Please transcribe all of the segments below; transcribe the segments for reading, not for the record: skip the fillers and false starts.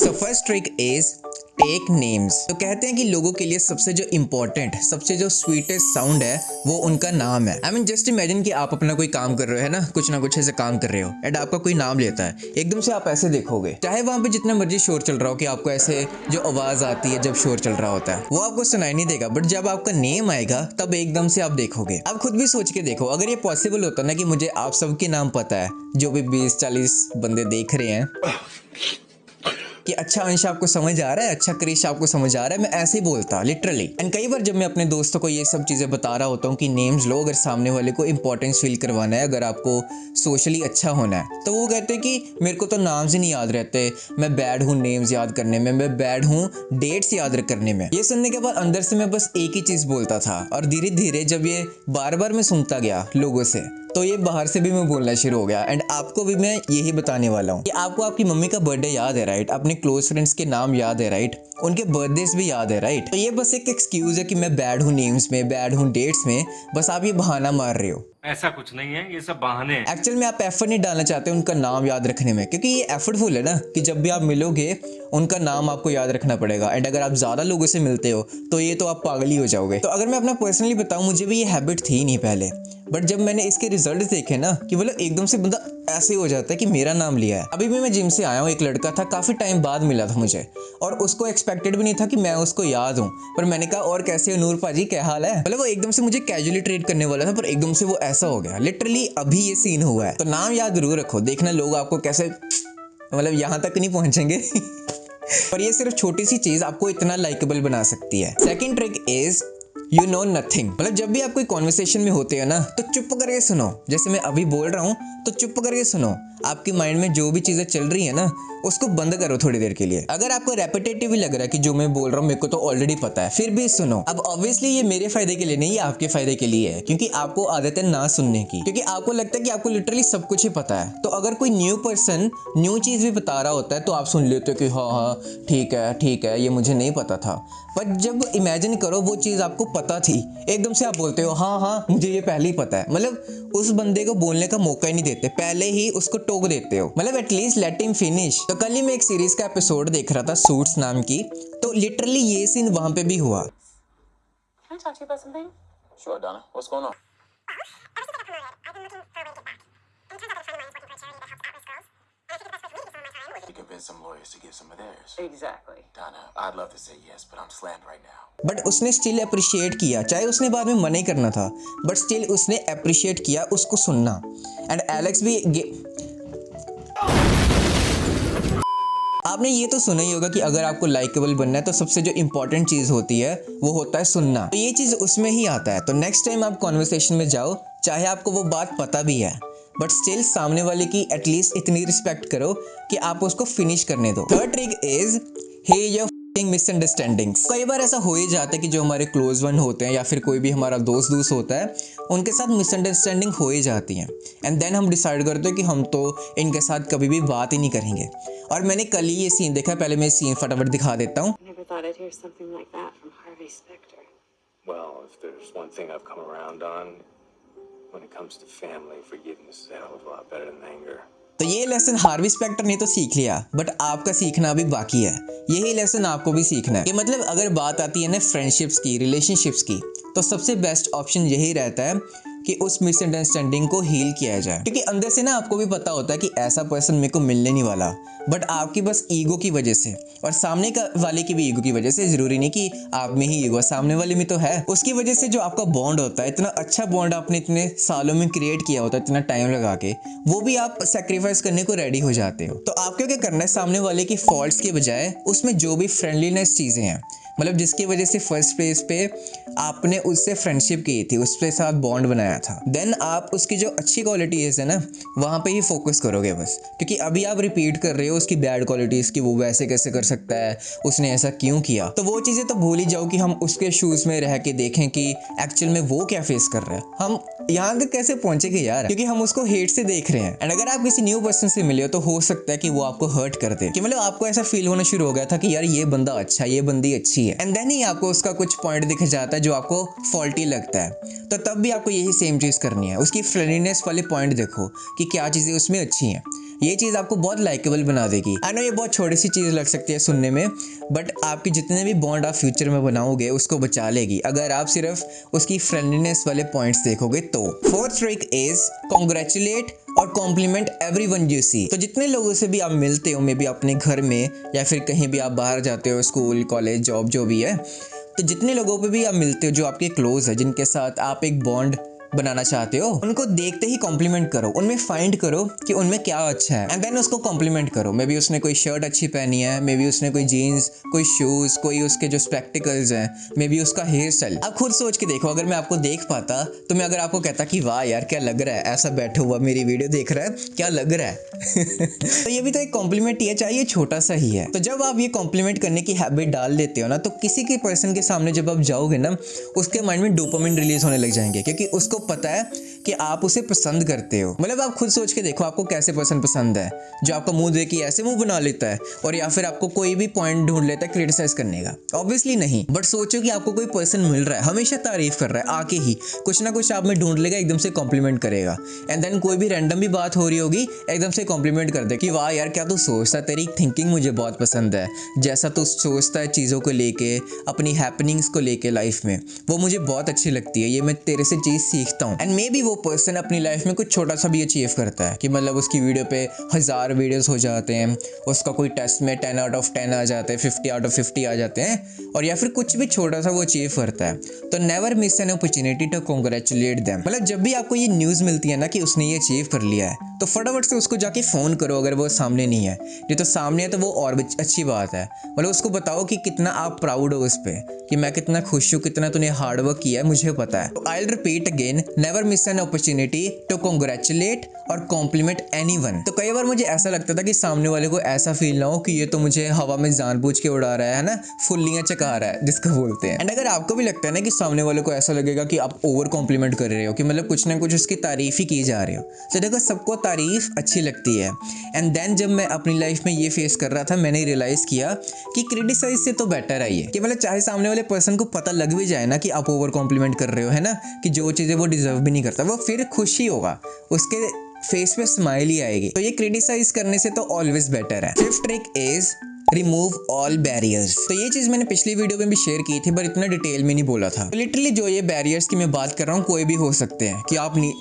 So first trick is take names. तो कहते हैं कि लोगों के लिए सबसे जो इम्पोर्टेंट, सबसे जो स्वीटेस्ट साउंड है वो उनका नाम है। आई मीन जस्ट इमेजिन कि आप अपना कोई काम कर रहे हो, है ना, कुछ ना कुछ ऐसे काम कर रहे हो एंड आपका कोई नाम लेता है, एकदम से आप ऐसे देखोगे, चाहे वहां पे जितना मर्जी शोर चल रहा हो, कि आपको ऐसे जो आवाज आती है जब शोर चल रहा होता है वो आपको सुनाई नहीं देगा, बट जब आपका नेम आएगा तब एकदम से आप देखोगे। आप खुद भी सोच के देखो, अगर ये पॉसिबल होता ना कि मुझे आप सबके नाम पता है, जो भी 20-40 बंदे देख रहे हैं, कि अच्छा अंश आपको समझ आ रहा है, अच्छा क्रिश आपको समझ आ रहा है, मैं ऐसे ही बोलता लिटरली। एंड कई बार जब मैं अपने दोस्तों को ये सब चीज़ें बता रहा होता हूँ कि नेम्स लो अगर सामने वाले को इंपॉर्टेंस फील करवाना है, अगर आपको सोशली अच्छा होना है, तो वो कहते हैं कि मेरे को तो नाम्स ही नहीं याद रहते, मैं बैड हूँ नेम्स याद करने में, मैं बैड हूँ डेट्स याद करने में। ये सुनने के बाद अंदर से मैं बस एक ही चीज़ बोलता था, और धीरे धीरे जब ये बार बार मैं सुनता गया लोगों से, तो ये बाहर से भी मैं बोलना शुरू हो गया। एंड आपको भी मैं यही बताने वाला हूँ कि आपको आपकी मम्मी का बर्थडे याद है, राइट, अपने क्लोज फ्रेंड्स के नाम याद है, राइट, उनके बर्थडेज भी याद है, राइट। तो ये बस एक एक्सक्यूज है कि मैं बैड हूँ नेम्स में, बैड हूँ डेट्स में, बस आप ये बहाना मार रहे हो। ऐसा कुछ नहीं है, ये सब बहाने हैं। एक्चुअल में आप एफर्ट नहीं डालना चाहते उनका नाम याद रखने में, क्योंकि ये एफर्टफुल है ना, कि जब भी आप मिलोगे उनका नाम आपको याद रखना पड़ेगा। एंड अगर आप ज़्यादा लोगों से मिलते हो तो ये तो आप पागल ही हो जाओगे। तो अगर मैं अपना पर्सनली बताऊं, मुझे भी ये हैबिट थी नहीं पहले, बट जब मैंने इसके रिजल्ट देखे ना, कि मतलब एकदम से बंदा ऐसे हो जाता है कि मेरा नाम लिया है। अभी भी मैं जिम से आया हूँ, एक लड़का था, काफ़ी टाइम बाद मिला था मुझे, और उसको एक्सपेक्टेड भी नहीं था कि मैं उसको याद हूँ, पर मैंने कहा और कैसे हो नूर पाजी, क्या हाल है। मतलब वो एकदम से मुझे कैजुअली ट्रीट करने वाला था, पर एकदम से वो ऐसा हो गया। लिटरली अभी ये सीन हुआ है। तो नाम याद जरूर रखो, देखना लोग आपको कैसे, मतलब यहाँ तक नहीं पहुंचेंगे पर ये सिर्फ छोटी सी चीज आपको इतना लाइकेबल बना सकती है। Second trick is you know nothing. मतलब जब भी आप कोई कॉन्वर्सेशन में होते हैं ना, तो चुप करके सुनो। जैसे मैं अभी बोल रहा हूँ तो चुप करके सुनो। आपकी माइंड में जो भी चीजें चल रही है ना, उसको बंद करो थोड़ी देर के लिए। अगर आपको रेपिटेटिव लग रहा है कि जो मैं बोल रहा हूँ मेरे को तो ऑलरेडी पता है, फिर भी सुनो। अब ऑब्वियसली ये मेरे फायदे के लिए नहीं, ये आपके फायदे के लिए है, क्योंकि आपको आदत है ना सुनने की, क्योंकि आपको लगता है कि आपको लिटरली सब कुछ ही पता है। तो अगर कोई न्यू पर्सन न्यू चीज भी बता रहा होता है तो आप सुन लेते हो कि हाँ हाँ ठीक है ये मुझे नहीं पता था। पर जब इमेजिन करो वो चीज आपको पता थी, एकदम से आप बोलते हो हाँ हाँ मुझे ये पहले ही पता है, मतलब उस बंदे को बोलने का मौका ही नहीं देते, पहले ही उसको टोक देते हो, मतलब एटलीस्ट लेट हिम फिनिश। तो कल ही मैं एक सीरीज का एपिसोड देख रहा था, सूट्स नाम की, तो लिटरली ये सीन वहां पे भी हुआ। Can I talk to you about something? Sure, Donna. What's going on? You convince some lawyers to give some of theirs. Exactly. Donna, I'd love to say yes, but I'm slammed right now. But उसने still appreciate किया, चाहे उसने बाद में मना ही करना था, but still उसने अप्रिशिएट किया उसको सुनना। एंड एलेक्स भी आपने ये तो सुना ही होगा कि अगर आपको लाइकेबल बनना है तो सबसे जो इंपॉर्टेंट चीज़ होती है वो होता है सुनना। तो ये चीज़ उसमें ही आता है। तो नेक्स्ट टाइम आप कॉन्वर्सेशन में जाओ, चाहे आपको वो बात पता भी है, बट स्टिल सामने वाले की एटलीस्ट इतनी रिस्पेक्ट करो कि आप उसको फिनिश करने दो। Third trick is hey your misunderstandings. कई बार ऐसा हो ही जाता है कि जो हमारे क्लोज वन होते हैं या फिर कोई भी हमारा दोस्त होता है, उनके साथ मिसअंडरस्टैंडिंग हो ही जाती है। एंड देन हम डिसाइड करते हैं कि हम तो इनके साथ कभी भी बात ही नहीं करेंगे। और मैंने कल ही ये सीन देखा, पहले मैं सीन फटाफट दिखा देता हूँ। Never thought I'd hear something like that from Harvey Specter. Well, if there's one thing I've come around on, when it comes to family, forgiveness is a hell of a lot better than anger. तो ये lesson Harvey Specter ने तो सीख लिया, but आपका सीखना अभी बाकी है। यही लेसन आपको भी सीखना है कि मतलब अगर बात आती है ना फ्रेंडशिप्स की, रिलेशनशिप्स की, तो सबसे बेस्ट ऑप्शन यही रहता है कि उस मिसअंडरस्टैंडिंग को हील किया जाए। क्योंकि अंदर से ना आपको भी पता होता है कि ऐसा पर्सन मेरे को मिलने नहीं वाला, बट आपकी बस ईगो की वजह से और सामने का वाले की भी ईगो की वजह से, जरूरी नहीं कि आप में ही ईगो, सामने वाले में तो है, उसकी वजह से जो आपका बॉन्ड होता है, इतना अच्छा बॉन्ड आपने इतने सालों में क्रिएट किया होता है, इतना टाइम लगा के, वो भी आप सेक्रीफाइस करने को रेडी हो जाते हो। तो आपको क्या करना है, सामने वाले की फॉल्ट्स के बजाय उसमें जो भी फ्रेंडलीनेस चीज़ें हैं, मतलब जिसकी वजह से फर्स्ट प्लेस पे आपने उससे फ्रेंडशिप की थी, उसके साथ बॉन्ड बनाया था, देन आप उसकी जो अच्छी क्वालिटीज़ है ना वहाँ पे ही फोकस करोगे बस। क्योंकि अभी आप रिपीट कर रहे हो उसकी बैड क्वालिटीज़ की, वो वैसे कैसे कर सकता है, उसने ऐसा क्यों किया, तो वो चीज़ें तो भूल ही जाओ कि हम उसके शूज़ में रह के देखें कि एक्चुअल में वो क्या फेस कर रहा है। हम यहाँ तक कैसे पहुंचेगा यार, क्योंकि हम उसको हेट से देख रहे हैं। एंड अगर आप किसी न्यू पर्सन से मिले हो तो हो सकता है कि वो आपको हर्ट कर दे, कि मतलब आपको ऐसा फील होना शुरू हो गया था कि यार ये बंदा अच्छा है, ये बंदी अच्छी है, एंड देन ही आपको उसका कुछ पॉइंट दिख जाता है जो आपको फॉल्टी लगता है। तो तब भी आपको यही सेम चीज़ करनी है, उसकी फ्रेंडलीनेस वाले पॉइंट देखो कि क्या चीज़ें उसमें अच्छी हैं। ये चीज़ आपको बहुत लाइकेबल बना देगी। आई नो ये बहुत छोटी सी चीज़ लग सकती है सुनने में, बट आपके जितने भी बॉन्ड आप फ्यूचर में बनाओगे उसको बचा लेगी अगर आप सिर्फ उसकी फ्रेंडलीनेस वाले पॉइंट्स देखोगे तो। फोर्थ ट्रिक इज कॉन्ग्रेचुलेट और कॉम्प्लीमेंट एवरीवन यू सी। तो जितने लोगों से भी आप मिलते हो, मे बी अपने घर में या फिर कहीं भी आप बाहर जाते हो, स्कूल कॉलेज जॉब जो भी है, तो जितने लोगों पे भी आप मिलते हो जो आपके क्लोज है, जिनके साथ आप एक बॉन्ड बनाना चाहते हो, उनको देखते ही कॉम्प्लीमेंट करो, उनमें फाइंड करो कि उनमें क्या अच्छा है एंड देन उसको कॉम्प्लीमेंट करो। मे बी उसने कोई शर्ट अच्छी पहनी है, मे बी उसने कोई जीन्स, कोई शूज़, कोई उसके जो स्पेक्टिकल्स हैं, मे बी उसका हेयर स्टाइल। आप खुद सोच के देखो, अगर मैं आपको देख पाता तो मैं अगर आपको कहता कि वाह यार क्या लग रहा है, ऐसा बैठा हुआ मेरी वीडियो देख रहा है, क्या लग रहा है तो ये भी तो एक कॉम्प्लीमेंट ही है, चाहे ये छोटा सा ही है। तो जब आप ये कॉम्प्लीमेंट करने की हैबिट डाल देते हो ना, तो किसी के पर्सन के सामने जब आप जाओगे ना, उसके माइंड में डोपामिन रिलीज होने लग जाएंगे, क्योंकि उसको पता है कि आप उसे पसंद करते हो। मतलब आप खुद सोच के देखो, आपको कैसे पर्सन पसंद है, जो आपका मुंह देख के ऐसे मुंह बना लेता है, और या फिर आपको कोई भी पॉइंट ढूंढ लेता है क्रिटिसाइज करने का। ऑब्वियसली नहीं, बट सोचो कि आपको कोई पर्सन मिल रहा है, हमेशा तारीफ कर रहा है, आके ही कुछ ना कुछ आप में ढूंढ लेगा, एकदम से कॉम्प्लीमेंट करेगा, एंड देन कोई भी रैंडम भी बात हो रही होगी, एकदम से कॉम्प्लीमेंट कर दे कि वाह यार क्या तू सोचता, तेरी थिंकिंग मुझे बहुत पसंद है, जैसा तू सोचता है चीज़ों को लेके, अपनी हैपनिंग्स को लेके लाइफ में, वो मुझे बहुत अच्छी लगती है, ये मैं तेरे से चीज़ सीखता हूँ। एंड मे बी वो पर्सन अपनी लाइफ में कुछ छोटा सा भी अचीव करता है, कि मतलब उसकी वीडियो पे 1000 वीडियोस हो जाते हैं, उसका कोई टेस्ट में 10 आउट ऑफ 10 आ जाते हैं, 50 आउट ऑफ 50 आ जाते हैं, और या फिर कुछ भी छोटा सा वो अचीव करता है, तो never miss an opportunity to congratulate them. मतलब जब भी आपको ये न्यूज़ मिलती है ना कि उसने ये अचीव कर लिया है, तो फटाफट से उसको जाके फ़ोन करो, अगर वो सामने नहीं है। ये तो सामने है तो वो और अच्छी बात है, मतलब उसको बताओ कि कितना आप प्राउड हो उस पर, कि मैं कितना खुश हूँ, कितना तूने हार्ड वर्क किया है, मुझे पता है। I will repeat again, never miss an opportunity to congratulate और कॉम्प्लीमेंट एनीवन। तो कई बार मुझे ऐसा लगता था कि सामने वाले को ऐसा फील ना हो कि ये तो मुझे हवा में जानबूझ के उड़ा रहा है ना, फुल्लियाँ चका रहा है जिसको बोलते हैं। एंड अगर आपको भी लगता है ना कि सामने वाले को ऐसा लगेगा कि आप ओवर कॉम्प्लीमेंट कर रहे हो, कि मतलब कुछ ना कुछ उसकी तारीफ ही की जा रहे हो, तो देखो सबको तारीफ अच्छी लगती है। एंड देन जब मैं अपनी लाइफ में ये फेस कर रहा था, मैंने रियलाइज़ किया कि क्रिटिसाइज से तो बेटर है ये, कि मतलब चाहे सामने वाले पर्सन को पता लग भी जाए ना कि आप ओवर कॉम्प्लीमेंट कर रहे हो, है ना, कि जो चीज़ें वो डिजर्व भी नहीं करता, वो फिर खुश ही होगा, उसके फेस पे स्माइल ही आएगी। तो ये क्रिटिसाइज करने से तो ऑलवेज बेटर है। Fifth trick is remove all barriers. तो ये चीज़ मैंने पिछली वीडियो में भी शेयर की थी, पर इतना डिटेल में नहीं बोला था। लिटरली जो ये बैरियर्स की मैं बात कर रहा हूँ, कोई भी हो सकते हैं, कि आप नहीं,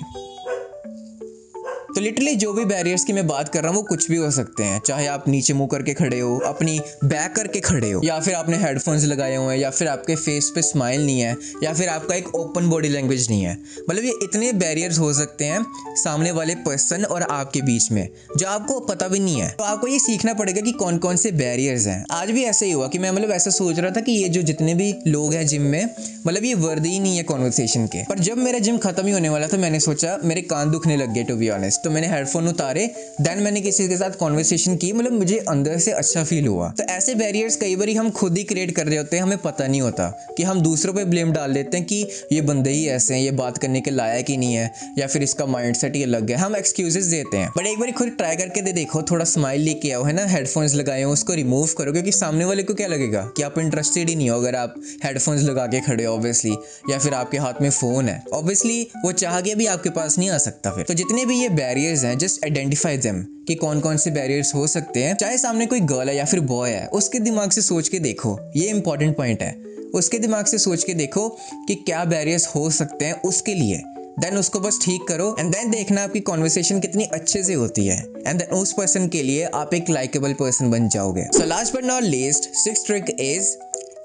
तो लिटरली जो भी बैरियर्स की मैं बात कर रहा हूँ वो कुछ भी हो सकते हैं, चाहे आप नीचे मुंह करके खड़े हो, अपनी बैक करके खड़े हो, या फिर आपने हेडफोन्स लगाए हुए हैं, या फिर आपके फेस पे स्माइल नहीं है, या फिर आपका एक ओपन बॉडी लैंग्वेज नहीं है। मतलब ये इतने बैरियर्स हो सकते हैं सामने वाले पर्सन और आपके बीच में, जो आपको पता भी नहीं है। तो आपको ये सीखना पड़ेगा कि कौन कौन से बैरियर्स हैं। आज भी ऐसे ही हुआ कि मैं मतलब ऐसा सोच रहा था कि ये जो जितने भी लोग हैं जिम में, मतलब ये वर्दी ही नहीं है कॉन्वर्सेशन के, पर जब मेरा जिम खत्म ही होने वाला था, मैंने सोचा मेरे कान दुखने लग गए टू बी ऑनेस्ट, तो मैंने हेडफोन उतारे, देन मैंने किसी के साथ कॉन्वर्सेशन की, मतलब मुझे अंदर से अच्छा फील हुआ। तो ऐसे बैरियर्स कई बार हम खुद ही क्रिएट कर रहे होते हैं, हमें पता नहीं होता, कि हम दूसरों पे ब्लेम डाल देते हैं कि ये बंदे ही ऐसे हैं, ये बात करने के लायक ही नहीं है, या फिर इसका माइंडसेट ही अलग है, हम एक्सक्यूजेस देते हैं। बट एक बार खुद ट्राई करके दे देखो, थोड़ा स्माइल लेके आओ, है ना, हेडफोन्स लगाए हो, उसको रिमूव करो, क्योंकि सामने वाले को क्या लगेगा कि आप इंटरेस्टेड ही नहीं हो अगर आप हेडफोन्स लगा के खड़े हो ऑब्वियसली, या फिर आपके हाथ में फ़ोन है, ऑब्वियसली वो चाह के भी आपके पास नहीं आ सकता फिर। तो जितने भी ये बैरियर्स हैं, जस्ट आइडेंटिफाई देम कि कौन कौन से बैरियर्स हो सकते हैं। चाहे सामने कोई गर्ल है या फिर बॉय है, उसके दिमाग से सोच के देखो, ये इंपॉर्टेंट पॉइंट है, उसके दिमाग से सोच के देखो कि क्या बैरियर्स हो सकते हैं उसके लिए, देन उसको बस ठीक करो, एंड देन देखना आपकी कॉन्वर्सेशन कितनी अच्छे से होती है, एंड देन उस पर्सन के लिए आप एक लाइकेबल पर्सन बन जाओगे। So last but not least, sixth trick is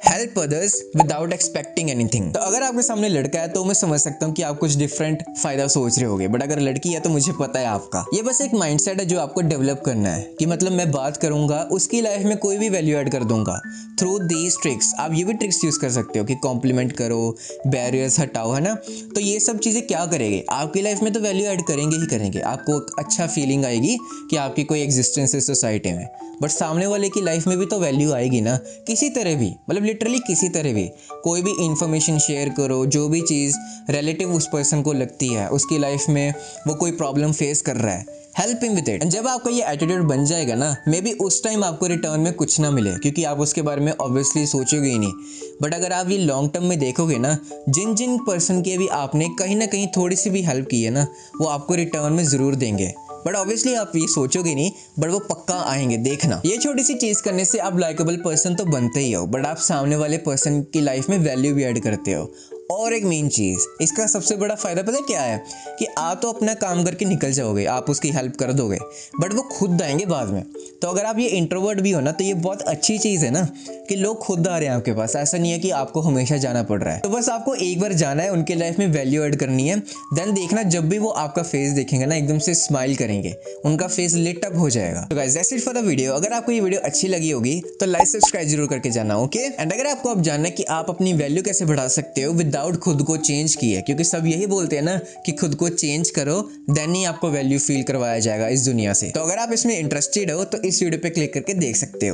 help others without expecting anything. तो अगर आपके सामने लड़का है तो मैं समझ सकता हूँ कि आप कुछ डिफरेंट फायदा सोच रहे होगे, बट अगर लड़की है तो मुझे पता है आपका ये बस एक माइंडसेट है जो आपको डेवलप करना है, कि मतलब मैं बात करूंगा, उसकी लाइफ में कोई भी वैल्यू ऐड कर दूंगा थ्रू दीज ट्रिक्स। आप ये भी ट्रिक्स यूज कर सकते हो कि कॉम्प्लीमेंट करो, बैरियर्स हटाओ, है ना। तो ये सब चीज़ें क्या करेंगे, आपकी लाइफ में तो वैल्यू ऐड करेंगे ही करेंगे, आपको अच्छा फीलिंग आएगी कि आपकी कोई एग्जिस्टेंस है सोसाइटी में, बट सामने वाले की लाइफ में भी तो वैल्यू आएगी ना किसी तरह भी। मतलब लिटरली किसी तरह भी कोई भी इंफॉर्मेशन शेयर करो, जो भी चीज़ रिलेटिव उस पर्सन को लगती है, उसकी लाइफ में वो कोई प्रॉब्लम फेस कर रहा है, हेल्प हिम विद इट। जब आपका ये एटीट्यूड बन जाएगा ना, मे बी उस टाइम आपको रिटर्न में कुछ ना मिले, क्योंकि आप उसके बारे में ऑब्वियसली सोचोगे ही नहीं। बट अगर आप ये लॉन्ग टर्म में देखोगे ना, जिन जिन पर्सन की भी आपने कहीं ना कहीं थोड़ी सी भी हेल्प की है ना, वो आपको रिटर्न में ज़रूर देंगे। बट ऑब्वियसली आप ये सोचोगे नहीं, बट वो पक्का आएंगे, देखना। ये छोटी सी चीज़ करने से आप लाइकेबल पर्सन तो बनते ही हो, बट आप सामने वाले पर्सन की लाइफ में वैल्यू भी ऐड करते हो। और एक मेन चीज़, इसका सबसे बड़ा फ़ायदा पता है क्या है? कि आप तो अपना काम करके निकल जाओगे, आप उसकी हेल्प कर दोगे, बट वो खुद आएंगे बाद में। तो अगर आप ये इंट्रोवर्ट भी हो ना, तो ये बहुत अच्छी चीज़ है ना कि लोग खुद आ रहे हैं आपके पास। ऐसा नहीं है कि आपको हमेशा जाना पड़ रहा है। तो बस आपको एक बार जाना है, उनके लाइफ में वैल्यू ऐड करनी है। देन देखना, जब भी वो आपका फेस देखेंगे ना, एकदम से स्माइल करेंगे, उनका फेस लिट अप हो जाएगा। तो guys that's it for the video. अगर आपको ये वीडियो अच्छी लगी होगी तो लाइक सब्सक्राइब जरूर करके जाना, ओके। एंड अगर आपको अब जानना है कि आप अपनी वैल्यू कैसे बढ़ा सकते हो विदाउट खुद को चेंज किए, क्योंकि सब यही बोलते हैं ना कि खुद को चेंज करो, देन ही आपको वैल्यू फील करवाया जाएगा इस दुनिया से। तो अगर आप इसमें इंटरेस्टेड हो तो इस वीडियो पे क्लिक करके देख सकते हो।